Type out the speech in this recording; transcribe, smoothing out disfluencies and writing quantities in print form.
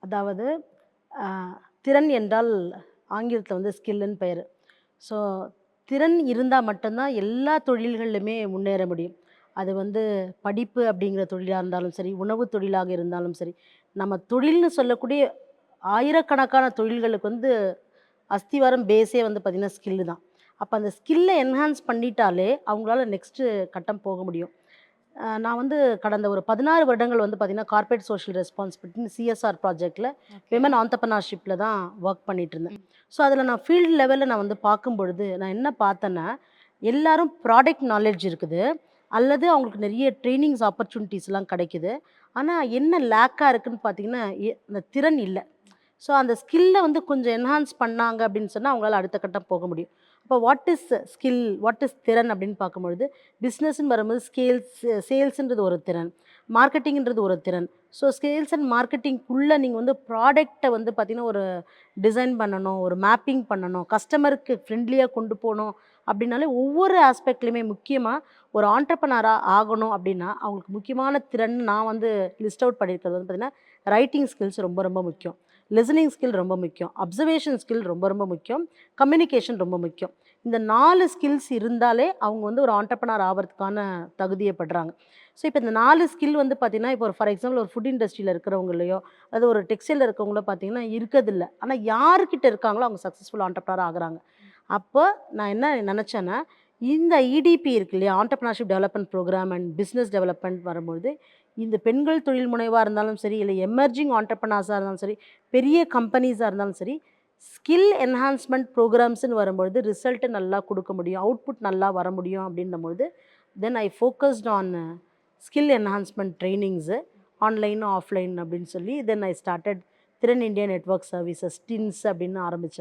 அதாவது அ திறன் என்றால் ஆங்கிலத்தில வந்து ஸ்கில்லுன்னு பெயரு. ஸோ திறன் இருந்தா மட்டும் தான் எல்லா தொழில்கள்லுமே முன்னேற முடியும். அது வந்து படிப்பு அப்படிங்கிற தொழிலா இருந்தாலும் சரி, உணவு தொழிலாக இருந்தாலும் சரி, நம்ம தொழில்னு சொல்லக்கூடிய ஆயிரக்கணக்கான தொழில்களுக்கு வந்து அஸ்திவாரம் பேஸே வந்து பார்த்தீங்கன்னா, ஸ்கில்லு தான். அப்ப அந்த ஸ்கில்ல என்ஹான்ஸ் பண்ணிட்டாலே, அவங்களால நெக்ஸ்ட்டு கட்டம் போக முடியும். நான் வந்து கடந்த ஒரு 16 வருடங்கள் வந்து பார்த்தீங்கன்னா, கார்ப்பரேட் சோஷியல் ரெஸ்பான்சிபிலிட்டின்னு சிஎஸ்ஆர் ப்ராஜெக்ட்ல ஓகே. விமன் ஆண்டர்பிரினர்ஷிப்ல தான் வொர்க் பண்ணிட்டுருந்தேன். ம். ஸோ, அதில நான் ஃபீல்ட் லெவல்ல நான் வந்து பார்க்கும்பொழுது, நான் என்ன பார்த்தேன்னா, எல்லாரும் ப்ராடக்ட் நாலேட்ஜ் இருக்குது. அல்லது அவங்களுக்கு நெறைய ட்ரெய்னிங்ஸ் ஆப்பர்ச்சுனிட்டீஸ்லாம் கிடைக்குது. ஆனா, என்ன லேக்கா இருக்குன்னு பார்த்தீங்கன்னா, அந்த திறன் இல்ல. ஸோ, அந்த ஸ்கில்ல வந்து கொஞ்சம் என்ஹான்ஸ் பண்ணாங்க அப்படின்னு சொன்னா, அவங்களால அடுத்த கட்டம் போக முடியும். அப்போ what is skill? What is திறன் அப்படின்னு பார்க்கும்பொழுது, பிஸ்னஸ்ன்னு வரும்போது சேல்ஸ்ன்றது ஒரு திறன். மார்க்கெட்டிங்ன்றது ஒரு திறன். ஸோ, சேல்ஸ் அண்ட் மார்க்கெட்டிங்குள்ள நீங்க வந்து ப்ராடக்ட்ட வந்து பார்த்தீங்கன்னா, ஒரு டிசைன் பண்ணணும், ஒரு மேப்பிங் பண்ணணும், கஸ்டமருக்கு ஃப்ரெண்ட்லியா கொண்டு போணும் அப்படின்னாலே, ஒவ்வொரு ஆஸ்பெக்ட்லயுமே முக்கியமா ஒரு ஆண்டர்பனரா ஆகணும் அப்படின்னா, அவங்களுக்கு முக்கியமான திறன் நான் வந்து லிஸ்ட் அவுட் பண்ணியிருக்கிறது வந்து பார்த்தீங்கன்னா, ரைட்டிங் ஸ்கில்ஸ் ரொம்ப ரொம்ப முக்கியம். லிசனிங் ஸ்கில் ரொம்ப முக்கியம். அப்சர்வேஷன் ஸ்கில் ரொம்ப ரொம்ப முக்கியம். கம்யூனிகேஷன் ரொம்ப முக்கியம். இந்த 4 ஸ்கில்ஸ் இருந்தாலே அவங்க வந்து ஒரு ஆண்டர்பனர் ஆவறதுக்கான தகுதிய படுறாங்க. ஸோ, இப்ப இந்த 4 ஸ்கில் வந்து பார்த்தீங்கன்னா, இப்போ ஒரு ஃபார் எக்ஸாம்பிள் ஒரு ஃபுட் இண்டஸ்ட்ரியில இருக்கிறவங்களையோ, அது ஒரு டெக்ஸ்டைல்ல இருக்கவங்களோ பார்த்தீங்கன்னா இருக்கதில்ல. ஆனா யார்கிட்ட இருக்காங்களோ அவங்க சக்சஸ்ஃபுல் ஆண்டர்பனர் ஆகுறாங்க. அப்போ நான் என்ன நெனச்சேன்னா, இந்த இடிபி இருக்கு இல்லையா? Entrepreneurship development program and business development வரும்பொழுது, இந்த பெண்கள் தொழில் முனைவா இருந்தாலும் சரி, இல்ல எமர்ஜிங் ஆண்டர்பிரினர்ஸா இருந்தாலும் சரி, பெரிய கம்பெனிஸா இருந்தாலும் சரி, ஸ்கில் என்ஹான்ஸ்மென்ட் புரோகிராம்ஸ்ன்னு வரும்பொழுது ரிசல்ட் நல்லா குடுக்க முடியும். அவுட்புட் நல்லா வர முடியும் அப்படின்னும்பொழுது, then I focused on skill enhancement trainings online, offline அப்படின்னு சொல்லி then I started Thiran India network services TINS அப்படின்னு ஆரம்பிச்சேன்.